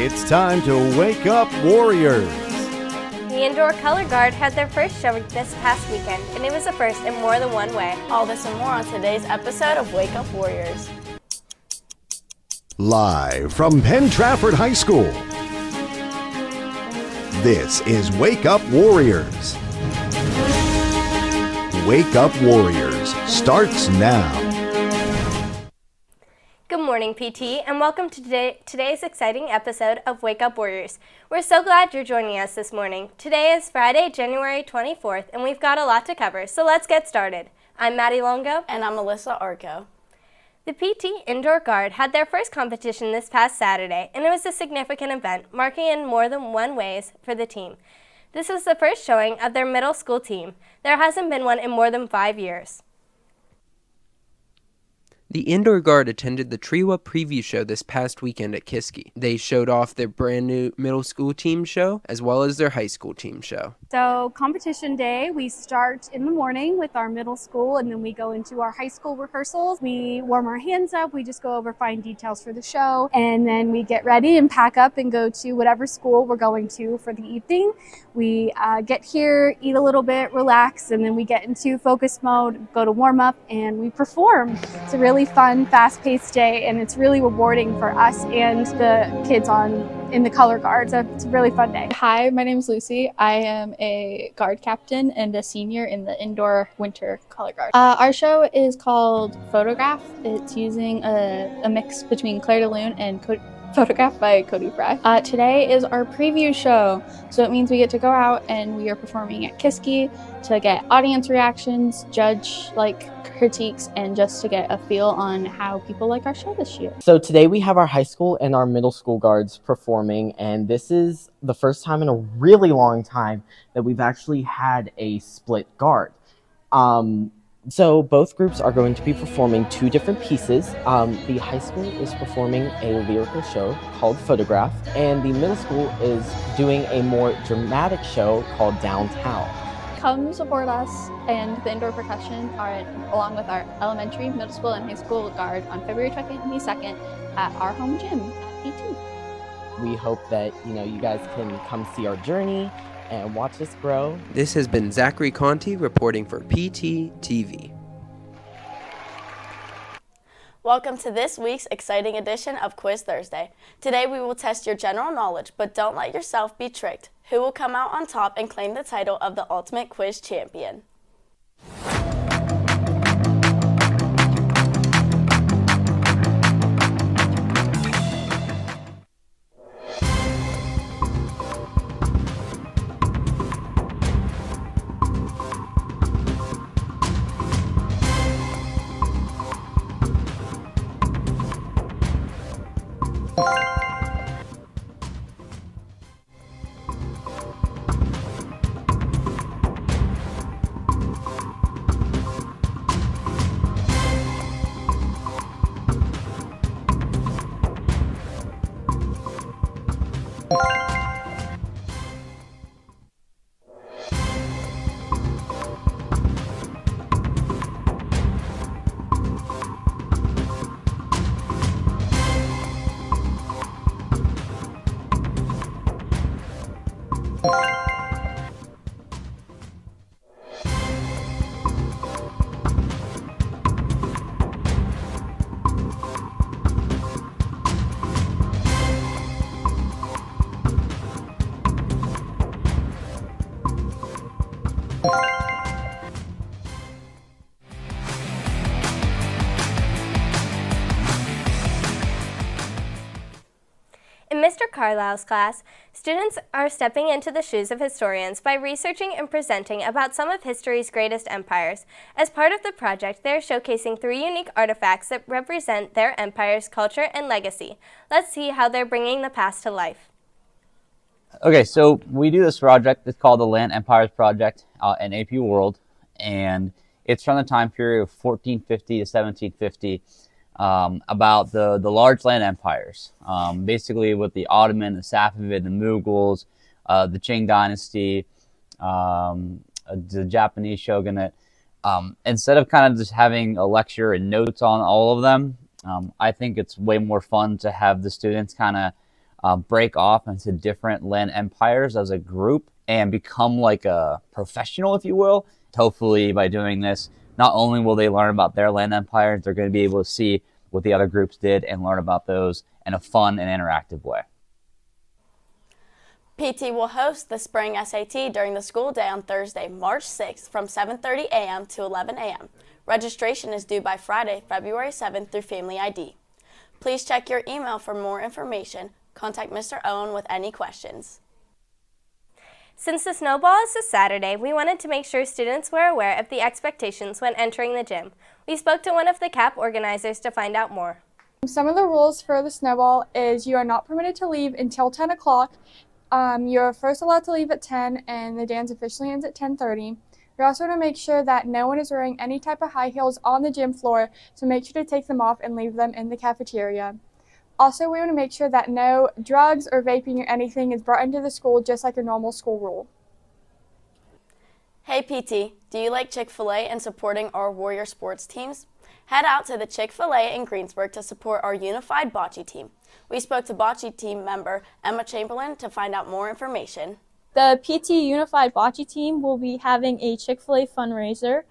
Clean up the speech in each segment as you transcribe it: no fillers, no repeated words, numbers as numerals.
It's time to wake up, Warriors. The Indoor Color Guard had their first showing this past weekend, and it was a first in more than one way. All this and more on today's episode of Wake Up Warriors. Live from Penn Trafford High School, this is Wake Up Warriors. Wake Up Warriors starts now. Good morning, PT, and welcome to today's exciting episode of Wake Up Warriors. We're so glad you're joining us this morning. Today is Friday, January 24th, and we've got a lot to cover, so let's get started. I'm Maddie Longo. And I'm Melissa Arco. The PT Indoor Guard had their first competition this past Saturday, and it was a significant event, marking in more than one ways for the team. This was the first showing of their middle school team. There hasn't been one in more than 5 years. The Indoor Guard attended the Trewa preview show this past weekend at Kiski. They showed off their brand new middle school team show as well as their high school team show. So competition day, we start in the morning with our middle school and then we go into our high school rehearsals. We warm our hands up, we just go over fine details for the show, and then we get ready and pack up and go to whatever school we're going to for the evening. We get here, eat a little bit, relax, and then we get into focus mode, go to warm up, and we perform. It's a really fun, fast-paced day, and it's really rewarding for us and the kids in the color guard. So it's a really fun day. Hi, my name is Lucy. I am a guard captain and a senior in the indoor winter color guard. Our show is called Photograph. It's using a mix between Claire de Lune and Photograph by Cody Fry. Today is our preview show, so it means we get to go out and we are performing at Kiski to get audience reactions, judge critiques, and just to get a feel on how people like our show this year. So today we have our high school and our middle school guards performing, and this is the first time in a really long time that we've actually had a split guard. So both groups are going to be performing two different pieces. The high school is performing a lyrical show called Photograph, and the middle school is doing a more dramatic show called Downtown. Come support us and the indoor percussion along with our elementary, middle school, and high school guard on February 22nd at our home gym at P2. We hope that you guys can come see our journey and watch us grow. This has been Zachary Conti reporting for PT TV. Welcome to this week's exciting edition of Quiz Thursday. Today we will test your general knowledge, but don't let yourself be tricked. Who will come out on top and claim the title of the Ultimate Quiz Champion? In Mr. Carlisle's class, students are stepping into the shoes of historians by researching and presenting about some of history's greatest empires. As part of the project, they are showcasing 3 unique artifacts that represent their empire's culture and legacy. Let's see how they're bringing the past to life. Okay, so we do this project. It's called the Land Empires Project in AP World, and it's from the time period of 1450 to 1750. About the large land empires, basically with the Ottoman, the Safavid, the Mughals, the Qing dynasty, the Japanese shogunate. Instead of kind of just having a lecture and notes on all of them, I think it's way more fun to have the students kind of break off into different land empires as a group and become like a professional, if you will. Hopefully by doing this, not only will they learn about their land empires, they're going to be able to see what the other groups did and learn about those in a fun and interactive way. PT will host the spring SAT during the school day on Thursday, March 6th from 7:30 a.m. to 11 a.m. Registration is due by Friday, February 7th through Family ID. Please check your email for more information. Contact Mr. Owen with any questions. Since the snowball is this Saturday, we wanted to make sure students were aware of the expectations when entering the gym. We spoke to one of the CAP organizers to find out more. Some of the rules for the snowball is you are not permitted to leave until 10 o'clock. You're first allowed to leave at 10 and the dance officially ends at 10:30. You're also to make sure that no one is wearing any type of high heels on the gym floor, so make sure to take them off and leave them in the cafeteria. Also, we want to make sure that no drugs or vaping or anything is brought into the school, just like a normal school rule. Hey PT, do you like Chick-fil-A and supporting our Warrior sports teams? Head out to the Chick-fil-A in Greensburg to support our unified bocce team. We spoke to bocce team member Emma Chamberlain to find out more information. The PT Unified Bocce team will be having a Chick-fil-A fundraiser.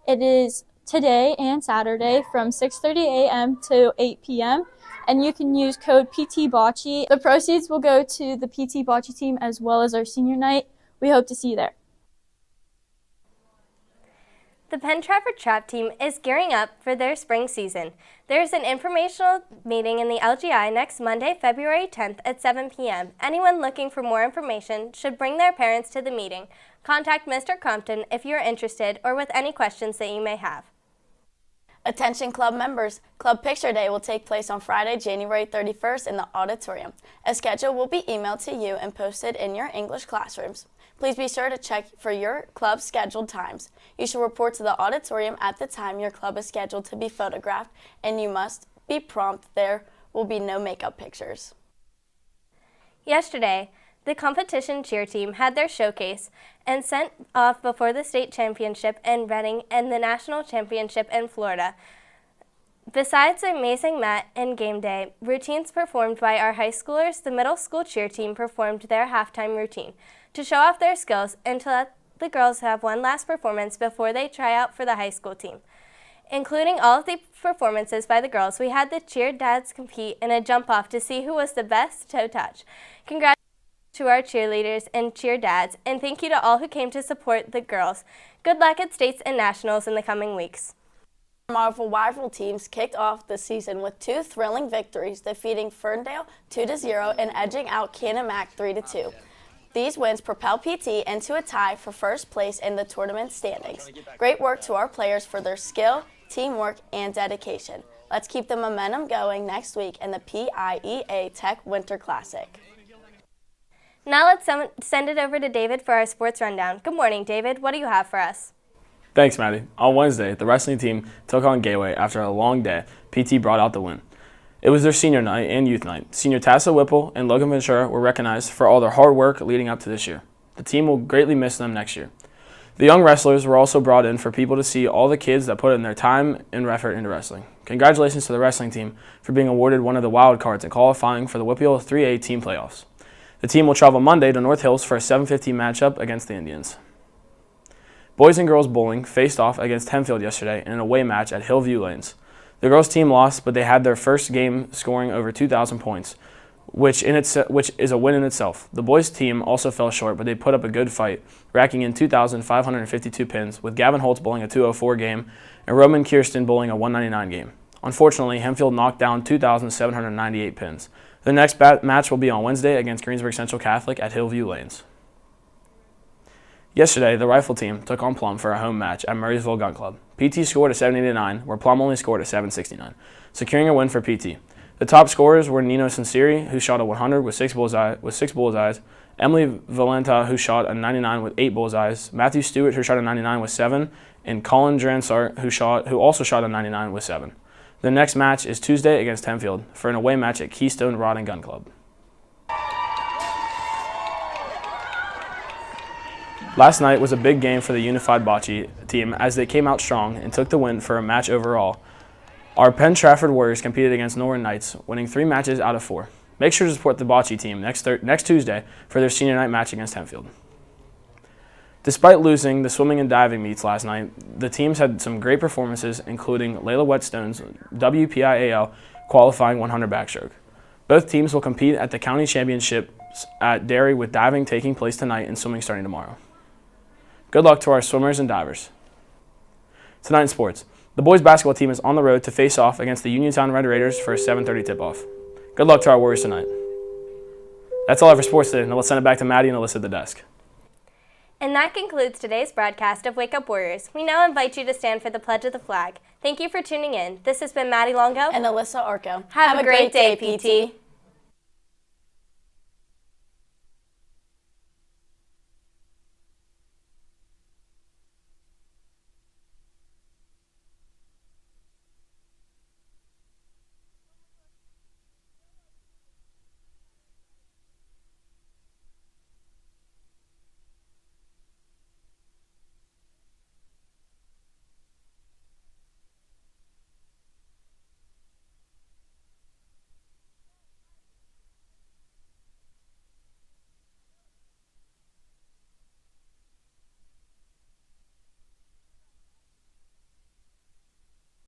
It is today and Saturday from 6:30 a.m. to 8 p.m. and you can use code PTBocce. The proceeds will go to the PT Bocce team as well as our senior night. We hope to see you there. The Penn Trafford Trap team is gearing up for their spring season. There is an informational meeting in the LGI next Monday, February 10th at 7 p.m. Anyone looking for more information should bring their parents to the meeting. Contact Mr. Crompton if you are interested or with any questions that you may have. Attention club members, Club Picture Day will take place on Friday, January 31st in the auditorium. A schedule will be emailed to you and posted in your English classrooms. Please be sure to check for your club's scheduled times. You should report to the auditorium at the time your club is scheduled to be photographed, and you must be prompt. There will be no makeup pictures. Yesterday, the competition cheer team had their showcase and sent off before the state championship in Reading and the national championship in Florida. Besides the amazing mat and game day routines performed by our high schoolers, the middle school cheer team performed their halftime routine to show off their skills and to let the girls have one last performance before they try out for the high school team. Including all of the performances by the girls, we had the cheer dads compete in a jump-off to see who was the best toe touch. Congratulations to our cheerleaders and cheer dads, and thank you to all who came to support the girls. Good luck at states and nationals in the coming weeks. Marvel rival teams kicked off the season with two thrilling victories, defeating Ferndale 2-0 and edging out Canon-Mac 3-2. These wins propel PT into a tie for first place in the tournament standings. Great work to our players for their skill, teamwork, and dedication. Let's keep the momentum going next week in the PIEA Tech Winter Classic. Now let's send it over to David for our sports rundown. Good morning, David. What do you have for us? Thanks, Maddie. On Wednesday, the wrestling team took on Gateway after a long day. PT brought out the win. It was their senior night and youth night. Senior Tassa Whipple and Logan Ventura were recognized for all their hard work leading up to this year. The team will greatly miss them next year. The young wrestlers were also brought in for people to see all the kids that put in their time and effort into wrestling. Congratulations to the wrestling team for being awarded one of the wild cards and qualifying for the Whipple 3A team playoffs. The team will travel Monday to North Hills for a 7:15 matchup against the Indians. Boys and girls bowling faced off against Hempfield yesterday in an away match at Hillview Lanes. The girls' team lost, but they had their first game scoring over 2,000 points, which is a win in itself. The boys' team also fell short, but they put up a good fight, racking in 2,552 pins, with Gavin Holtz bowling a 204 game and Roman Kirsten bowling a 199 game. Unfortunately, Hempfield knocked down 2,798 pins. The next match will be on Wednesday against Greensburg Central Catholic at Hillview Lanes. Yesterday, the rifle team took on Plum for a home match at Murraysville Gun Club. PT scored a 70-9, where Plum only scored a 769, securing a win for PT. The top scorers were Nino Sinceri, who shot a 100 with six bullseyes, Emily Valenta, who shot a 99 with 8 bullseyes, Matthew Stewart, who shot a 99 with 7, and Colin Dransart, who also shot a 99 with 7. The next match is Tuesday against Hempfield for an away match at Keystone Rod and Gun Club. Last night was a big game for the Unified Bocce team as they came out strong and took the win for a match overall. Our Penn Trafford Warriors competed against Northern Knights, winning 3 matches out of 4. Make sure to support the bocce team next Tuesday for their senior night match against Hempfield. Despite losing the swimming and diving meets last night, the teams had some great performances, including Layla Whetstone's WPIAL qualifying 100 backstroke. Both teams will compete at the county championships at Derry, with diving taking place tonight and swimming starting tomorrow. Good luck to our swimmers and divers. Tonight in sports, the boys basketball team is on the road to face off against the Uniontown Red Raiders for a 7:30 tip-off. Good luck to our Warriors tonight. That's all I have for sports today. Now let's send it back to Maddie and Alyssa at the desk. And that concludes today's broadcast of Wake Up Warriors. We now invite you to stand for the Pledge of the Flag. Thank you for tuning in. This has been Maddie Longo And Alyssa Arco. Have a great day, PT.